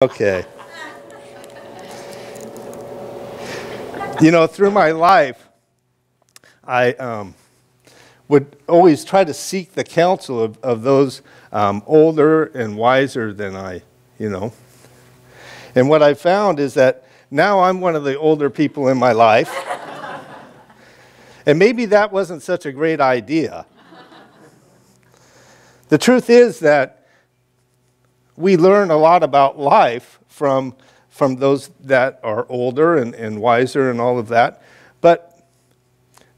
Okay. You know, through my life, I would always try to seek the counsel of those older and wiser than I, you know. And what I found is that now I'm one of the older people in my life. And maybe that wasn't such a great idea. The truth is that we learn a lot about life from those that are older and wiser and all of that. But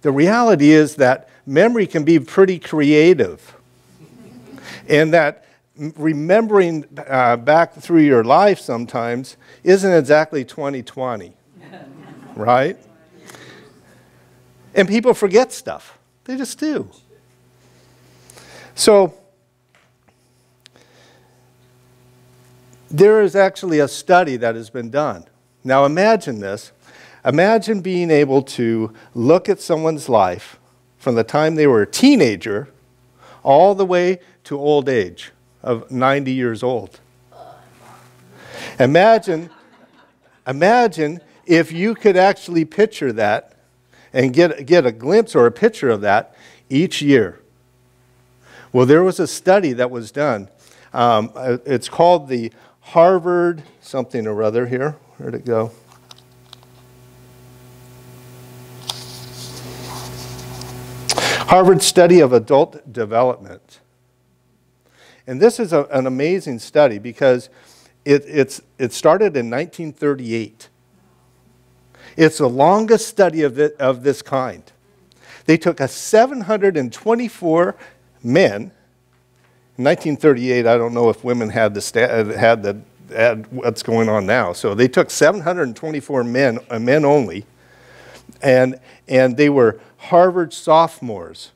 the reality is that memory can be pretty creative. And that remembering back through your life sometimes isn't exactly 20/20, right? And people forget stuff. They just do. So there is actually a study that has been done. Now imagine this. Imagine being able to look at someone's life from the time they were a teenager all the way to old age of 90 years old. Imagine if you could actually picture that and get a glimpse or a picture of that each year. Well, there was a study that was done. It's called the Harvard something or other here. Where'd it go? Harvard Study of Adult Development. And this is an amazing study because it started in 1938. It's the longest study of this kind. They took 724 men. In 1938, I don't know if women had what's going on now. So they took 724 men only, and they were Harvard sophomores.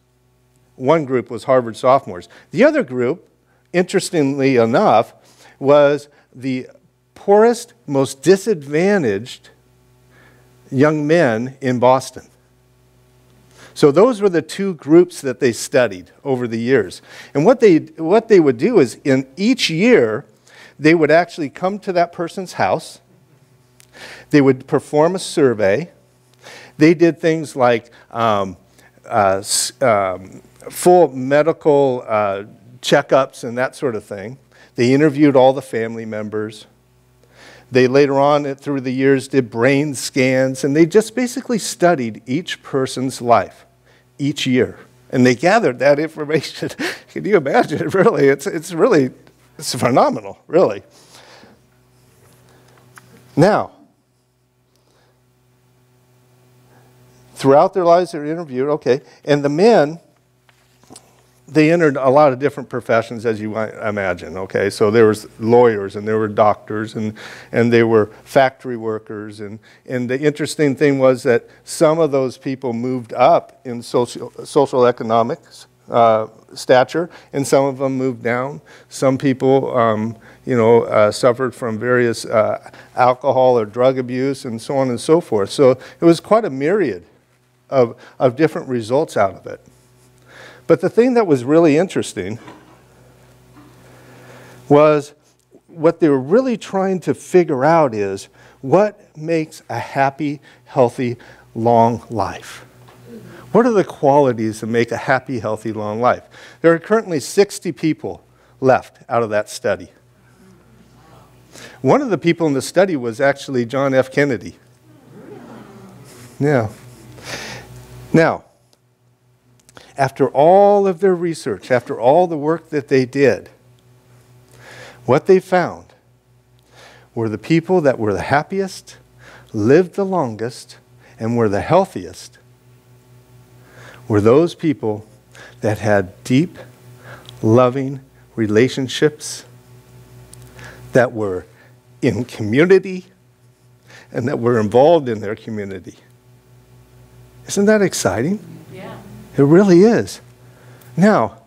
One group was Harvard sophomores. The other group, interestingly enough, was the poorest, most disadvantaged young men in Boston. So those were the two groups that they studied over the years. And what they would do is in each year, they would actually come to that person's house. They would perform a survey. They did things like full medical checkups and that sort of thing. They interviewed all the family members. They later on through the years did brain scans, and they just basically studied each person's life each year. And they gathered that information. Can you imagine? Really, it's phenomenal, really. Now, throughout their lives they were interviewed, okay, and the men, they entered a lot of different professions, as you might imagine, okay? So there was lawyers, and there were doctors, and there were factory workers, and the interesting thing was that some of those people moved up in social economics stature, and some of them moved down. Some people, suffered from various alcohol or drug abuse, and so on and so forth. So it was quite a myriad of different results out of it. But the thing that was really interesting was what they were really trying to figure out is what makes a happy, healthy, long life? What are the qualities that make a happy, healthy, long life? There are currently 60 people left out of that study. One of the people in the study was actually John F. Kennedy. Yeah. Now, after all of their research, after all the work that they did, what they found were the people that were the happiest, lived the longest, and were the healthiest were those people that had deep, loving relationships, that were in community, and that were involved in their community. Isn't that exciting? Yeah. It really is. Now,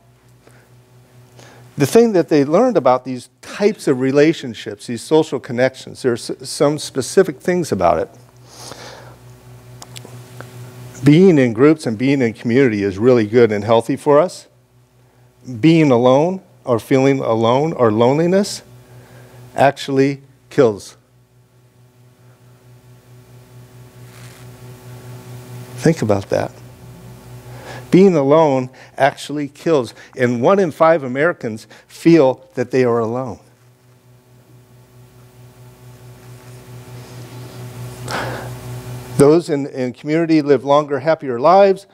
the thing that they learned about these types of relationships, these social connections, there's some specific things about it. Being in groups and being in community is really good and healthy for us. Being alone or feeling alone or loneliness actually kills. Think about that. Being alone actually kills. And 1 in 5 Americans feel that they are alone. Those in community live longer, happier lives.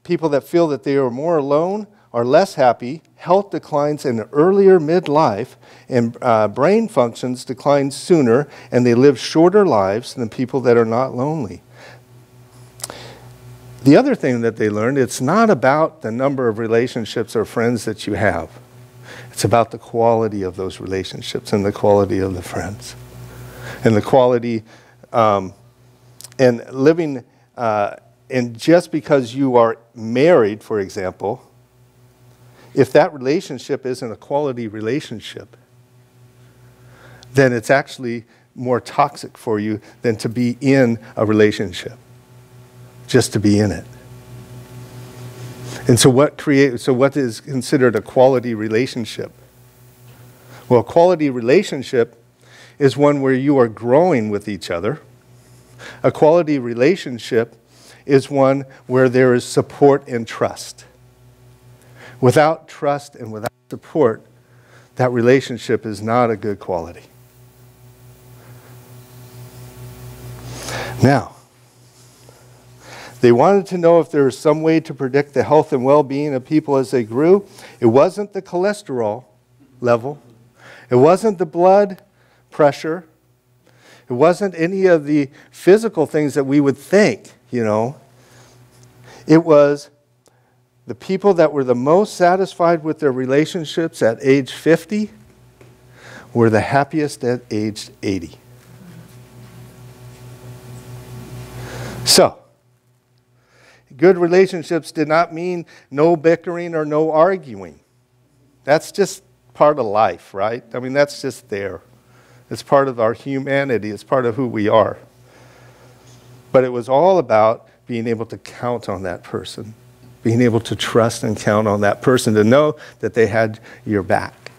People that feel that they are more alone are less happy. Health declines in earlier midlife, and brain functions decline sooner, and they live shorter lives than people that are not lonely. The other thing that they learned, it's not about the number of relationships or friends that you have. It's about the quality of those relationships and the quality of the friends. And the quality, and living, and just because you are married, for example, if that relationship isn't a quality relationship, then it's actually more toxic for you than to be in a relationship. Just to be in it. And so what is considered a quality relationship? Well, a quality relationship is one where you are growing with each other. A quality relationship is one where there is support and trust. Without trust and without support, that relationship is not a good quality. Now, they wanted to know if there was some way to predict the health and well-being of people as they grew. It wasn't the cholesterol level. It wasn't the blood pressure. It wasn't any of the physical things that we would think, you know. It was the people that were the most satisfied with their relationships at age 50 were the happiest at age 80. So, good relationships did not mean no bickering or no arguing. That's just part of life, right? I mean, that's just there. It's part of our humanity. It's part of who we are. But it was all about being able to count on that person, being able to trust and count on that person, to know that they had your back.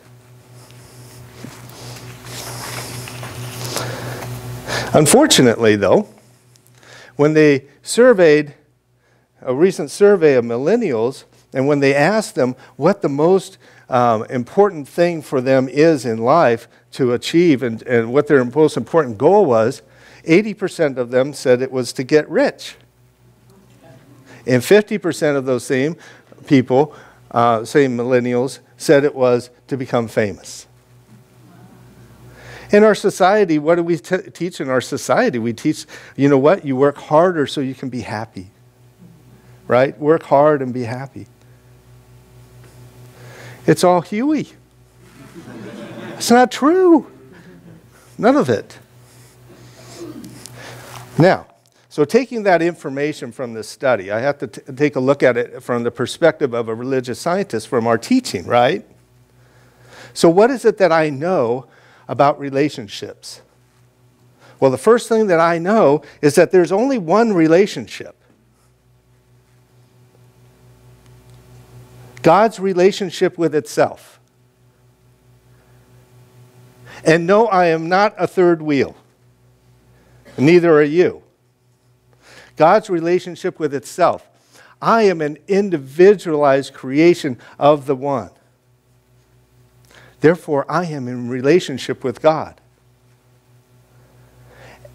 Unfortunately, though, when they surveyed a recent survey of millennials, and when they asked them what the most important thing for them is in life to achieve and what their most important goal was, 80% of them said it was to get rich. And 50% of those same people, same millennials, said it was to become famous. In our society, what do we teach in our society? We teach, you know what, you work harder so you can be happy. Right? Work hard and be happy. It's all Huey. It's not true. None of it. Now, so taking that information from this study, I have to take a look at it from the perspective of a religious scientist from our teaching, right? So what is it that I know about relationships? Well, the first thing that I know is that there's only one relationship. God's relationship with itself. And no, I am not a third wheel. Neither are you. God's relationship with itself. I am an individualized creation of the one. Therefore, I am in relationship with God.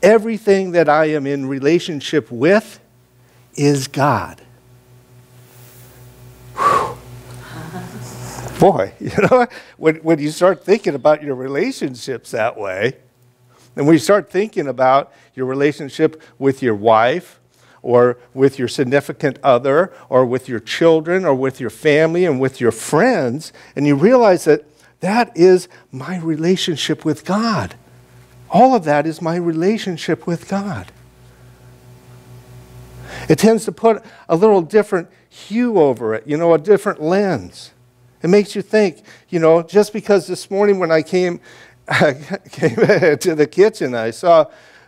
Everything that I am in relationship with is God. Boy, you know, when you start thinking about your relationships that way, and when you start thinking about your relationship with your wife, or with your significant other, or with your children, or with your family, and with your friends, and you realize that that is my relationship with God. All of that is my relationship with God. It tends to put a little different hue over it, you know, a different lens. It makes you think, you know, just because this morning when I came to the kitchen, I saw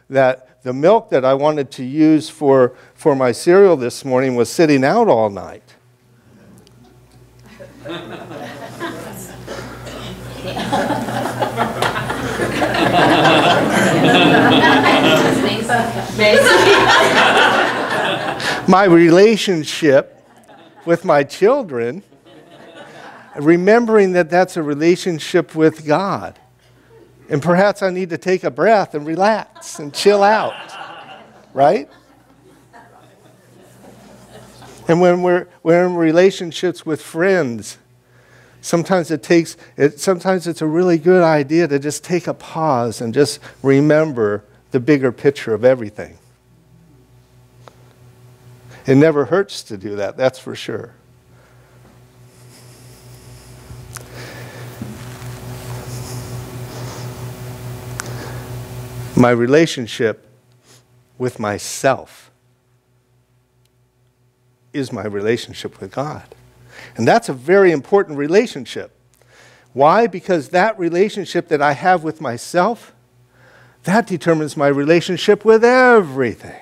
that the milk that I wanted to use for my cereal this morning was sitting out all night. My relationship with my children, remembering that that's a relationship with God. And perhaps I need to take a breath and relax and chill out, right? And when we're in relationships with friends, sometimes it's a really good idea to just take a pause and just remember the bigger picture of everything. It never hurts to do that, that's for sure. My relationship with myself is my relationship with God. And that's a very important relationship. Why? Because that relationship that I have with myself, that determines my relationship with everything.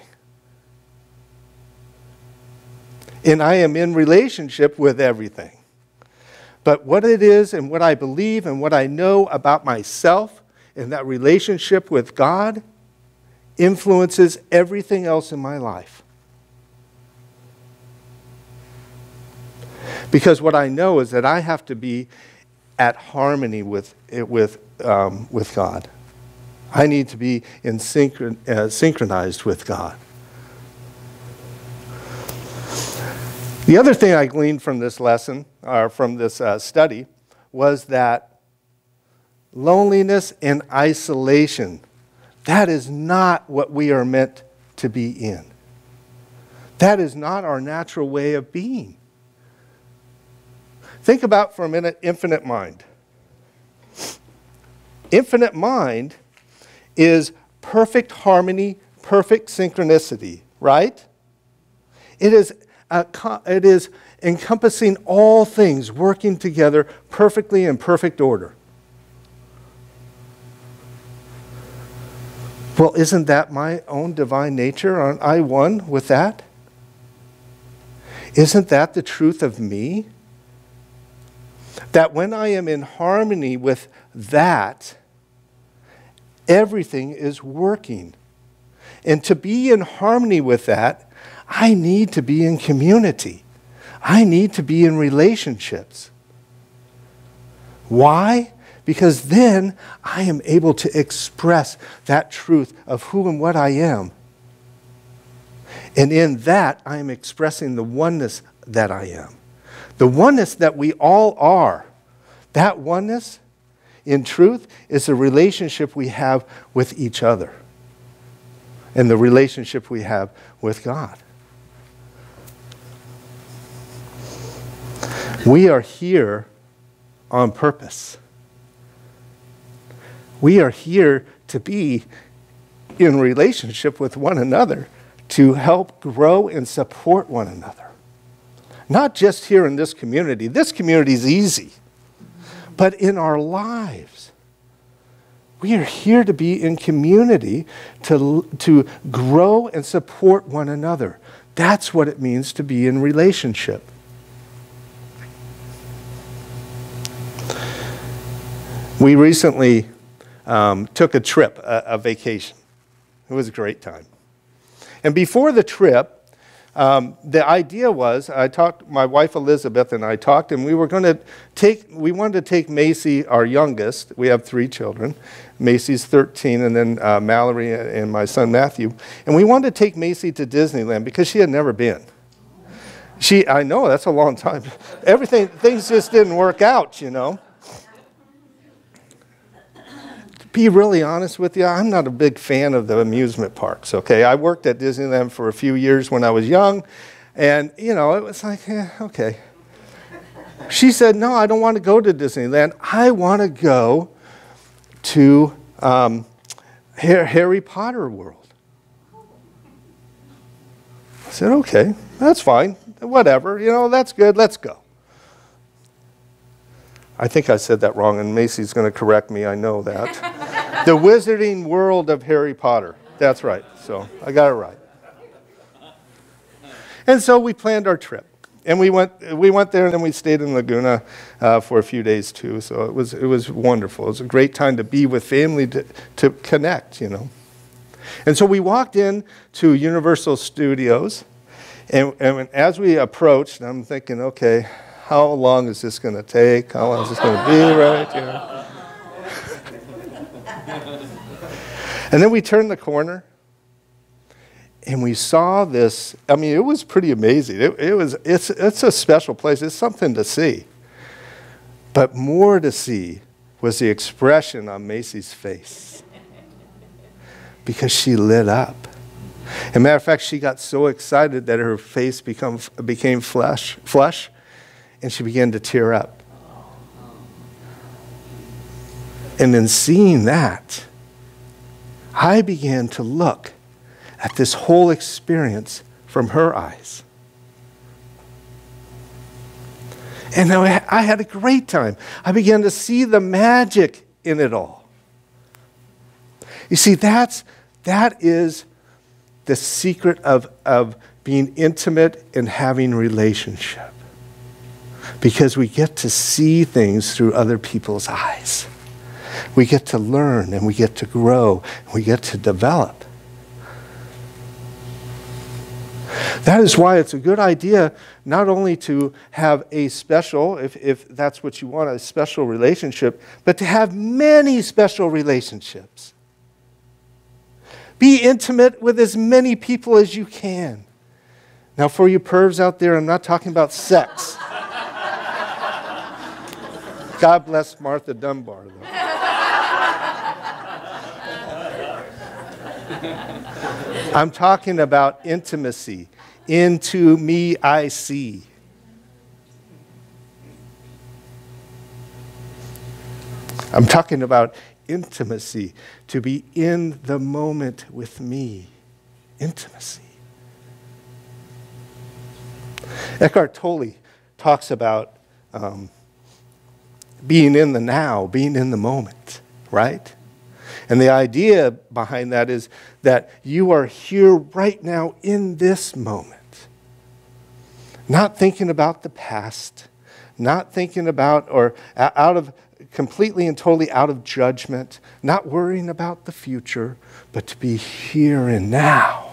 And I am in relationship with everything. But what it is and what I believe and what I know about myself and that relationship with God influences everything else in my life. Because what I know is that I have to be at harmony with God. I need to be synchronized with God. The other thing I gleaned from this lesson, or from this study, was that loneliness and isolation, that is not what we are meant to be in. That is not our natural way of being. Think about for a minute infinite mind. Infinite mind is perfect harmony, perfect synchronicity, right? It is encompassing all things working together perfectly in perfect order. Well, isn't that my own divine nature? Aren't I one with that? Isn't that the truth of me? That when I am in harmony with that, everything is working. And to be in harmony with that, I need to be in community. I need to be in relationships. Why? Because then I am able to express that truth of who and what I am. And in that, I am expressing the oneness that I am. The oneness that we all are. That oneness, in truth, is the relationship we have with each other. And the relationship we have with God. We are here on purpose. We are here to be in relationship with one another, to help grow and support one another. Not just here in this community. This community is easy. But in our lives, we are here to be in community, to grow and support one another. That's what it means to be in relationship. We recently took a trip, a vacation. It was a great time. And before the trip, the idea was, my wife Elizabeth and I talked, and we wanted to take Macy, our youngest. We have 3 children. Macy's 13, and then Mallory and my son Matthew. And we wanted to take Macy to Disneyland because she had never been. I know, that's a long time. Things just didn't work out, you know. Be really honest with you, I'm not a big fan of the amusement parks, okay? I worked at Disneyland for a few years when I was young, and, you know, it was like, okay. She said, no, I don't want to go to Disneyland. I want to go to Harry Potter World. I said, okay, that's fine, whatever, you know, that's good, let's go. I think I said that wrong, and Macy's going to correct me, I know that. The Wizarding World of Harry Potter. That's right. So I got it right. And so we planned our trip. And we went there, and then we stayed in Laguna for a few days too. So it was wonderful. It was a great time to be with family, to connect, you know. And so we walked in to Universal Studios, and as we approached, I'm thinking, okay, how long is this going to take? How long is this going to be, right? You know? And then we turned the corner. And we saw this. I mean, it was pretty amazing. It's a special place. It's something to see. But more to see was the expression on Macy's face, because she lit up. As a matter of fact, she got so excited that her face became flush, and she began to tear up. And in seeing that, I began to look at this whole experience from her eyes. And I had a great time. I began to see the magic in it all. You see, that is the secret of being intimate and having relationship. Because we get to see things through other people's eyes. We get to learn, and we get to grow, and we get to develop. That is why it's a good idea not only to have a special, if that's what you want, a special relationship, but to have many special relationships. Be intimate with as many people as you can. Now, for you pervs out there, I'm not talking about sex. God bless Martha Dunbar, though. I'm talking about intimacy. Into me I see. I'm talking about intimacy, to be in the moment with me. Intimacy. Eckhart Tolle talks about being in the now, being in the moment, right? And the idea behind that is that you are here right now in this moment. Not thinking about the past, not thinking about or completely and totally out of judgment, not worrying about the future, but to be here and now.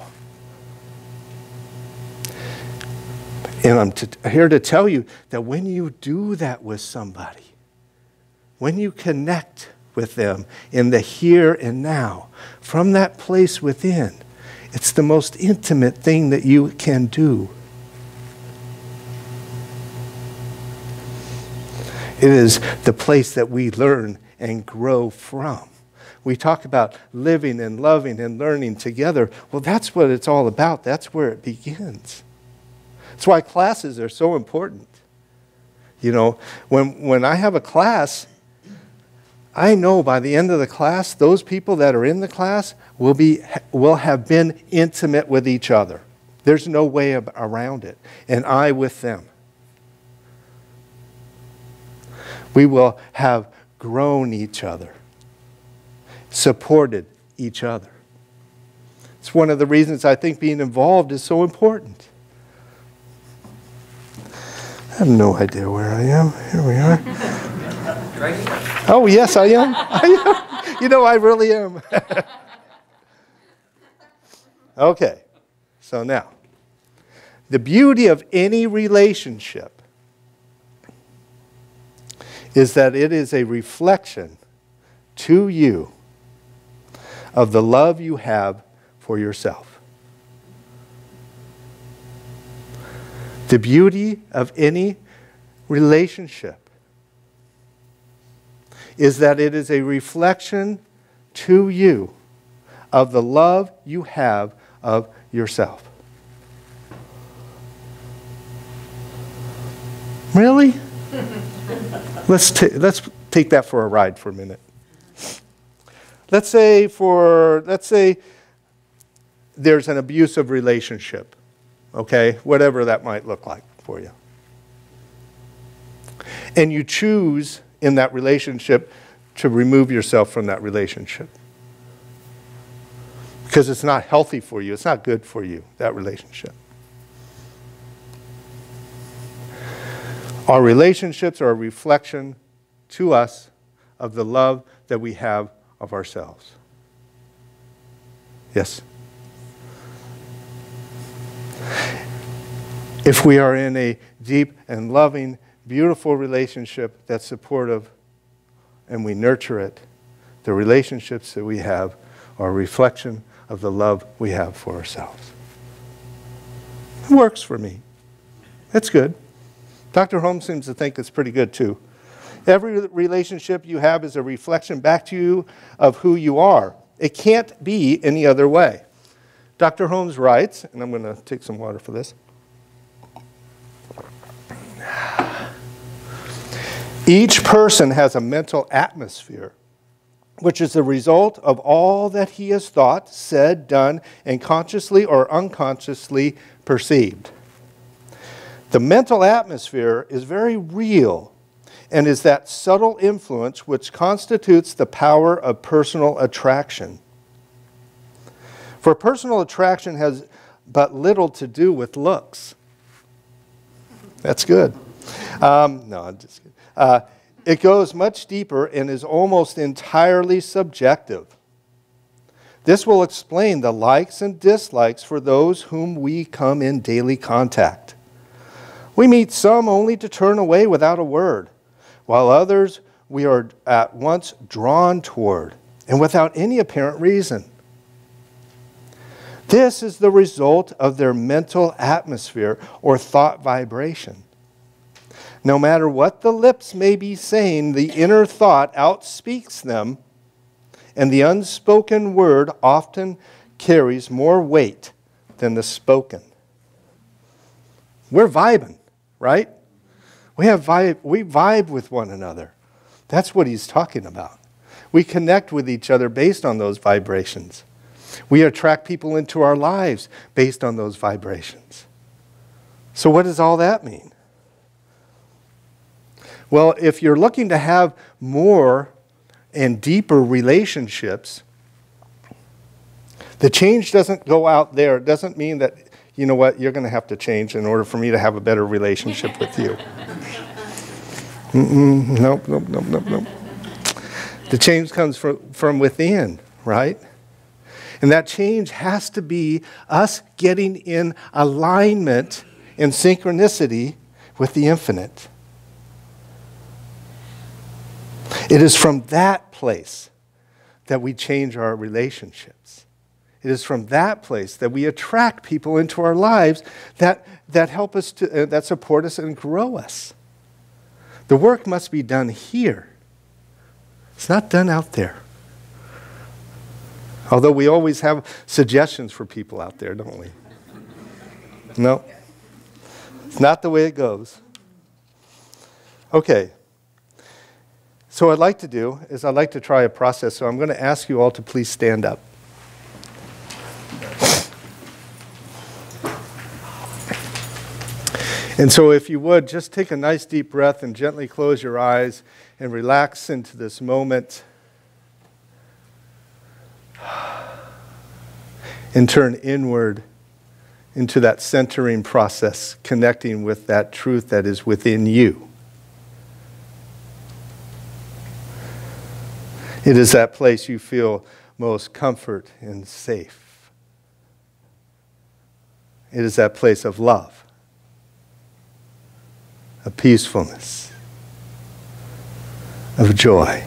And I'm here to tell you that when you do that with somebody, when you connect with them in the here and now, from that place within, it's the most intimate thing that you can do. It is the place that we learn and grow from. We talk about living and loving and learning together. Well, that's what it's all about. That's where it begins. That's why classes are so important. You know, when I have a class, I know by the end of the class, those people that are in the class will have been intimate with each other. There's no way around it. And I with them. We will have grown each other, supported each other. It's one of the reasons I think being involved is so important. I have no idea where I am. Here we are. Right here. Oh, yes, I am. I am. You know, I really am. Okay, so now, the beauty of any relationship is that it is a reflection to you of the love you have for yourself. The beauty of any relationship is that it is a reflection to you of the love you have of yourself. Really? Let's take that for a ride for a minute. Let's say there's an abusive relationship, okay? Whatever that might look like for you. And you choose in that relationship to remove yourself from that relationship. Because it's not healthy for you. It's not good for you, that relationship. Our relationships are a reflection to us of the love that we have of ourselves. Yes? If we are in a deep and loving, beautiful relationship that's supportive and we nurture it, the relationships that we have are a reflection of the love we have for ourselves. It works for me. It's good. Dr. Holmes seems to think it's pretty good too. Every relationship you have is a reflection back to you of who you are. It can't be any other way. Dr. Holmes writes, and I'm going to take some water for this. Each person has a mental atmosphere, which is the result of all that he has thought, said, done, and consciously or unconsciously perceived. The mental atmosphere is very real and is that subtle influence which constitutes the power of personal attraction. For personal attraction has but little to do with looks. That's good. No, I'm just kidding. It goes much deeper and is almost entirely subjective. This will explain the likes and dislikes for those whom we come in daily contact. We meet some only to turn away without a word, while others we are at once drawn toward, and without any apparent reason. This is the result of their mental atmosphere or thought vibration. No matter what the lips may be saying, the inner thought outspeaks them, and the unspoken word often carries more weight than the spoken. We're vibing, right? We vibe with one another. That's what he's talking about. We connect with each other based on those vibrations. We attract people into our lives based on those vibrations. So what does all that mean? Well, if you're looking to have more and deeper relationships, the change doesn't go out there. It doesn't mean that, you know what, you're going to have to change in order for me to have a better relationship with you. Nope. The change comes from within, right? And that change has to be us getting in alignment and synchronicity with the infinite. It is from that place that we change our relationships. It is from that place that we attract people into our lives that help us to, that support us and grow us. The work must be done here. It's not done out there. Although we always have suggestions for people out there, don't we? No. It's not the way it goes. Okay. So what I'd like to do is I'd like to try a process. So I'm going to ask you all to please stand up. And so if you would, just take a nice deep breath and gently close your eyes and relax into this moment. And turn inward into that centering process, connecting with that truth that is within you. It is that place you feel most comfort and safe. It is that place of love, of peacefulness, of joy.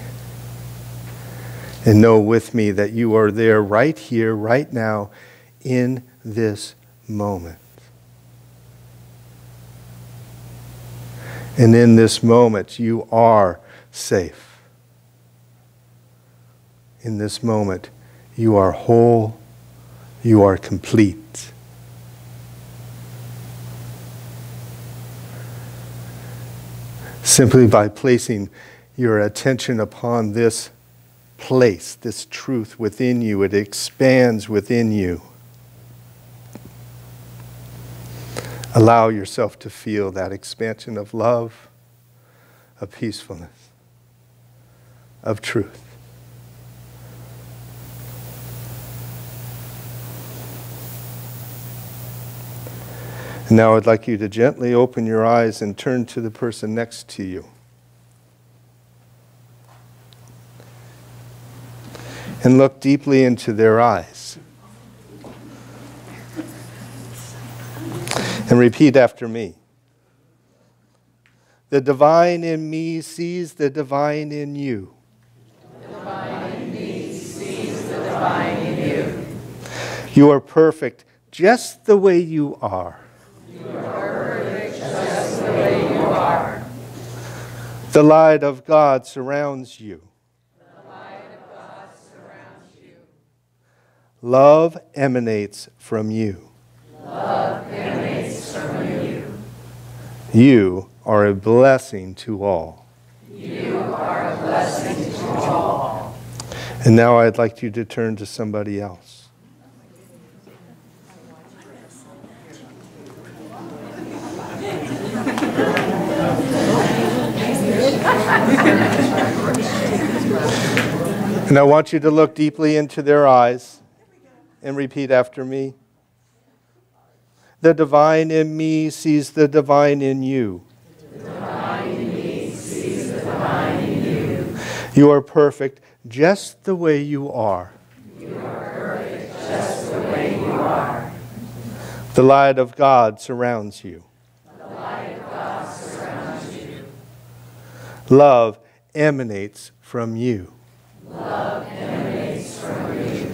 And know with me that you are there right here, right now, in this moment. And in this moment, you are safe. In this moment, you are whole, you are complete. Simply by placing your attention upon this place, this truth within you, it expands within you. Allow yourself to feel that expansion of love, of peacefulness, of truth. And now I'd like you to gently open your eyes and turn to the person next to you. And look deeply into their eyes. And repeat after me. The divine in me sees the divine in you. The divine in me sees the divine in you. You are perfect just the way you are. You are perfect just the way you are. The light of God surrounds you. The light of God surrounds you. Love emanates from you. Love emanates from you. You are a blessing to all. You are a blessing to all. And now I'd like you to turn to somebody else. And I want you to look deeply into their eyes and repeat after me. The divine in me sees the divine in you. The divine in me sees the divine in you. You are perfect just the way you are. You are perfect just the way you are. The light of God surrounds you. The light of God surrounds you. Love emanates from you. Love emanates from you.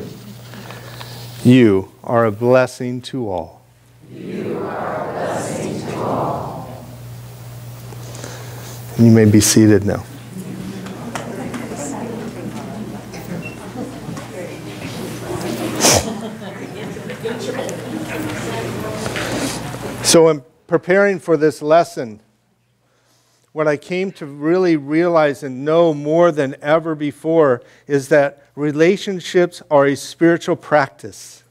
You are a blessing to all. You are a blessing to all. You may be seated now. So in preparing for this lesson, what I came to really realize and know more than ever before is that relationships are a spiritual practice.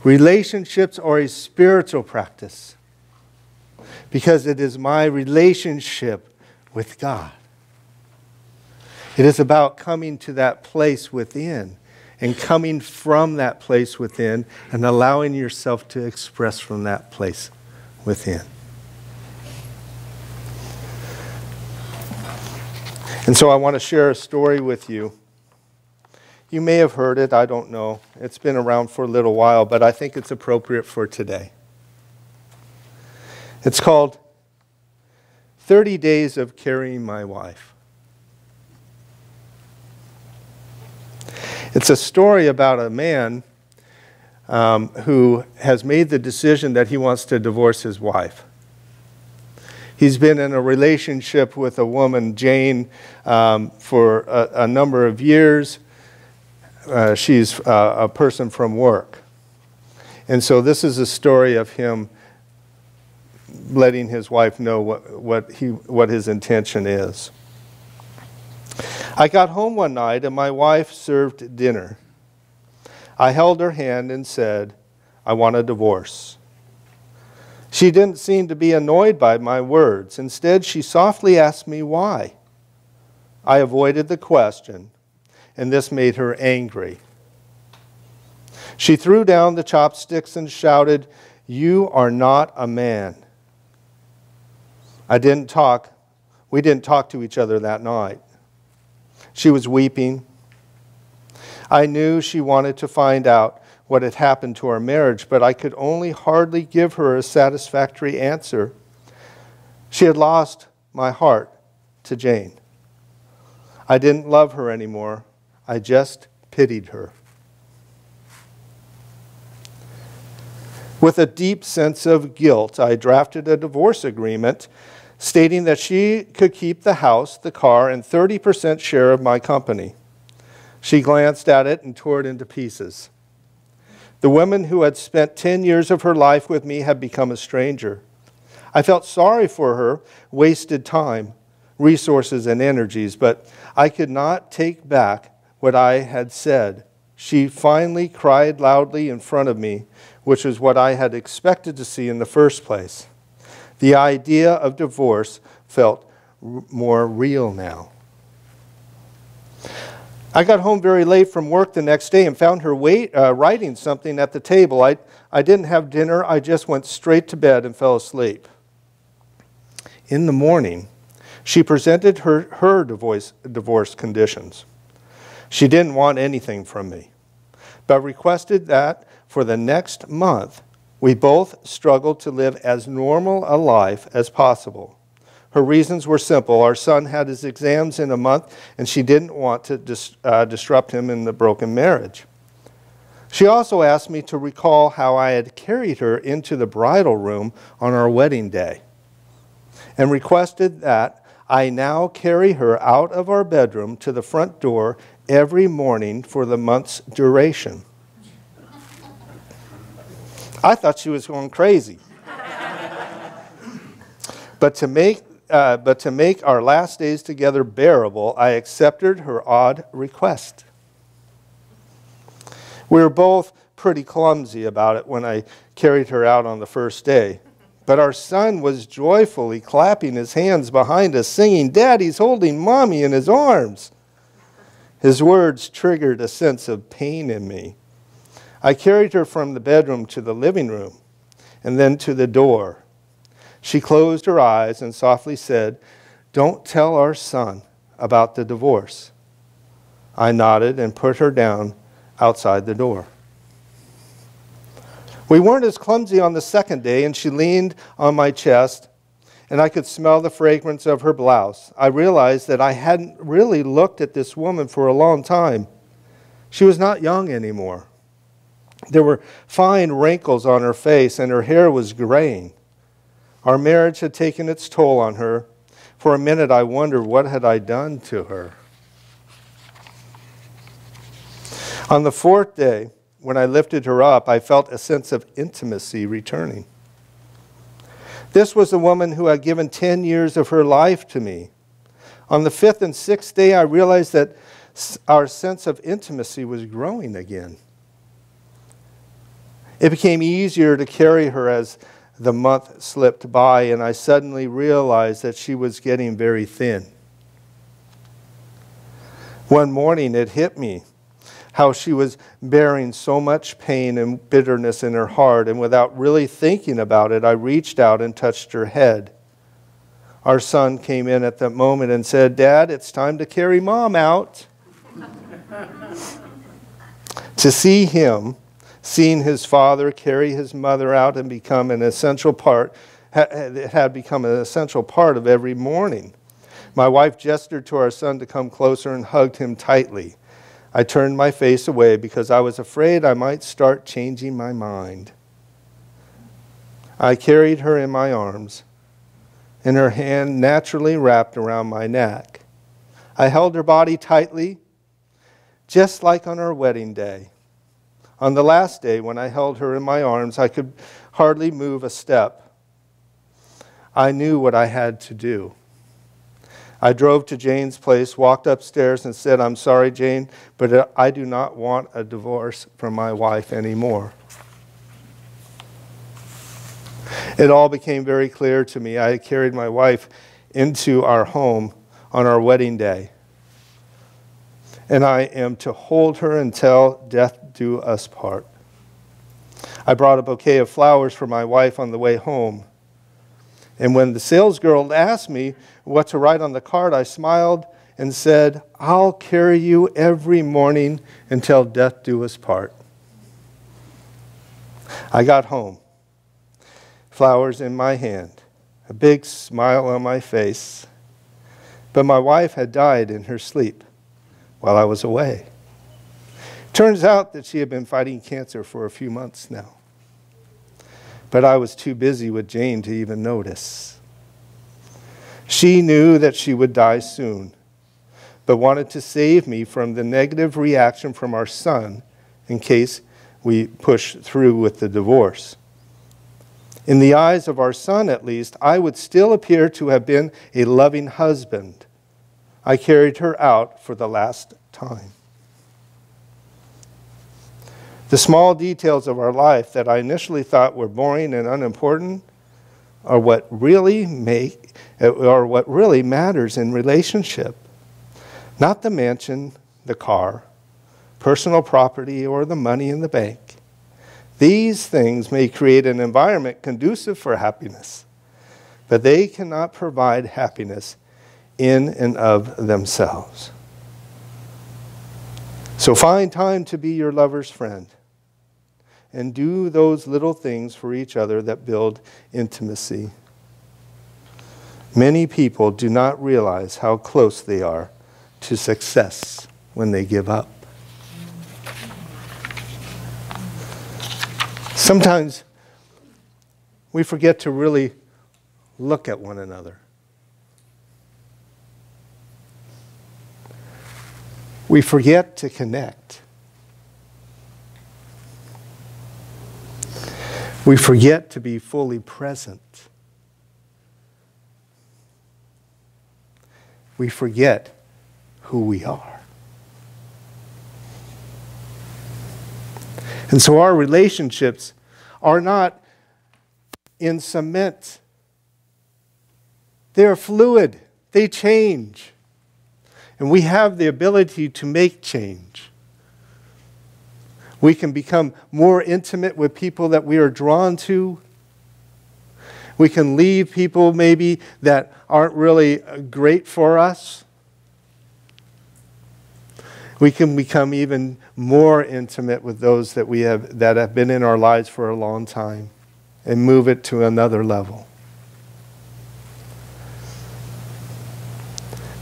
Relationships are a spiritual practice because it is my relationship with God. It is about coming to that place within and coming from that place within and allowing yourself to express from that place within. And so I want to share a story with you. You may have heard it, I don't know. It's been around for a little while, but I think it's appropriate for today. It's called 30 Days of Carrying My Wife. It's a story about a man who has made the decision that he wants to divorce his wife. He's been in a relationship with a woman, Jane, for a number of years. She's a person from work. And so this is a story of him letting his wife know what his intention is. I got home one night and my wife served dinner. I held her hand and said, "I want a divorce." She didn't seem to be annoyed by my words. Instead, she softly asked me why. I avoided the question, and this made her angry. She threw down the chopsticks and shouted, "You are not a man." We didn't talk to each other that night. She was weeping. I knew she wanted to find out what had happened to our marriage, but I could only hardly give her a satisfactory answer. She had lost my heart to Jane. I didn't love her anymore. I just pitied her. With a deep sense of guilt, I drafted a divorce agreement stating that she could keep the house, the car, and 30% share of my company. She glanced at it and tore it into pieces. The woman who had spent 10 years of her life with me had become a stranger. I felt sorry for her wasted time, resources, and energies, but I could not take back what I had said. She finally cried loudly in front of me, which is what I had expected to see in the first place. The idea of divorce felt more real now. I got home very late from work the next day and found her writing something at the table. I didn't have dinner. I just went straight to bed and fell asleep. In the morning, she presented her divorce conditions. She didn't want anything from me, but requested that for the next month, we both struggled to live as normal a life as possible. Her reasons were simple. Our son had his exams in a month, and she didn't want to disrupt him in the broken marriage. She also asked me to recall how I had carried her into the bridal room on our wedding day, and requested that I now carry her out of our bedroom to the front door every morning for the month's duration. I thought she was going crazy. But to make our last days together bearable, I accepted her odd request. We were both pretty clumsy about it when I carried her out on the first day. But our son was joyfully clapping his hands behind us, singing, "Daddy's holding Mommy in his arms." His words triggered a sense of pain in me. I carried her from the bedroom to the living room and then to the door. She closed her eyes and softly said, "Don't tell our son about the divorce." I nodded and put her down outside the door. We weren't as clumsy on the second day, and she leaned on my chest, and I could smell the fragrance of her blouse. I realized that I hadn't really looked at this woman for a long time. She was not young anymore. There were fine wrinkles on her face, and her hair was graying. Our marriage had taken its toll on her. For a minute, I wondered, what had I done to her? On the fourth day, when I lifted her up, I felt a sense of intimacy returning. This was a woman who had given 10 years of her life to me. On the fifth and sixth day, I realized that our sense of intimacy was growing again. It became easier to carry her as the month slipped by, and I suddenly realized that she was getting very thin. One morning, it hit me how she was bearing so much pain and bitterness in her heart, and without really thinking about it, I reached out and touched her head. Our son came in at that moment and said, "Dad, it's time to carry Mom out." To see him, seeing his father carry his mother out and become an essential part, it had become an essential part of every morning. My wife gestured to our son to come closer and hugged him tightly. I turned my face away because I was afraid I might start changing my mind. I carried her in my arms, and her hand naturally wrapped around my neck. I held her body tightly, just like on our wedding day. On the last day, when I held her in my arms, I could hardly move a step. I knew what I had to do. I drove to Jane's place, walked upstairs, and said, "I'm sorry, Jane, but I do not want a divorce from my wife anymore." It all became very clear to me. I carried my wife into our home on our wedding day, and I am to hold her until death do us part. I brought a bouquet of flowers for my wife on the way home. And when the salesgirl asked me what to write on the card, I smiled and said, "I'll carry you every morning until death do us part." I got home, flowers in my hand, a big smile on my face. But my wife had died in her sleep while I was away. Turns out that she had been fighting cancer for a few months now. But I was too busy with Jane to even notice. She knew that she would die soon, but wanted to save me from the negative reaction from our son in case we push through with the divorce. In the eyes of our son, at least, I would still appear to have been a loving husband. I carried her out for the last time. The small details of our life that I initially thought were boring and unimportant are what really matters in relationship. Not the mansion, the car, personal property, or the money in the bank. These things may create an environment conducive for happiness, but they cannot provide happiness in and of themselves. So find time to be your lover's friend and do those little things for each other that build intimacy. Many people do not realize how close they are to success when they give up. Sometimes we forget to really look at one another. We forget to connect. We forget to be fully present. We forget who we are. And so our relationships are not in cement. They're fluid. They change. And we have the ability to make change. We can become more intimate with people that we are drawn to. We can leave people maybe that aren't really great for us. We can become even more intimate with those that have been in our lives for a long time and move it to another level.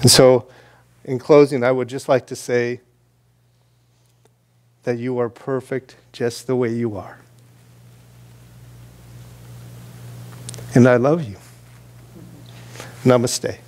And so, in closing, I would just like to say that you are perfect just the way you are. And I love you. Namaste.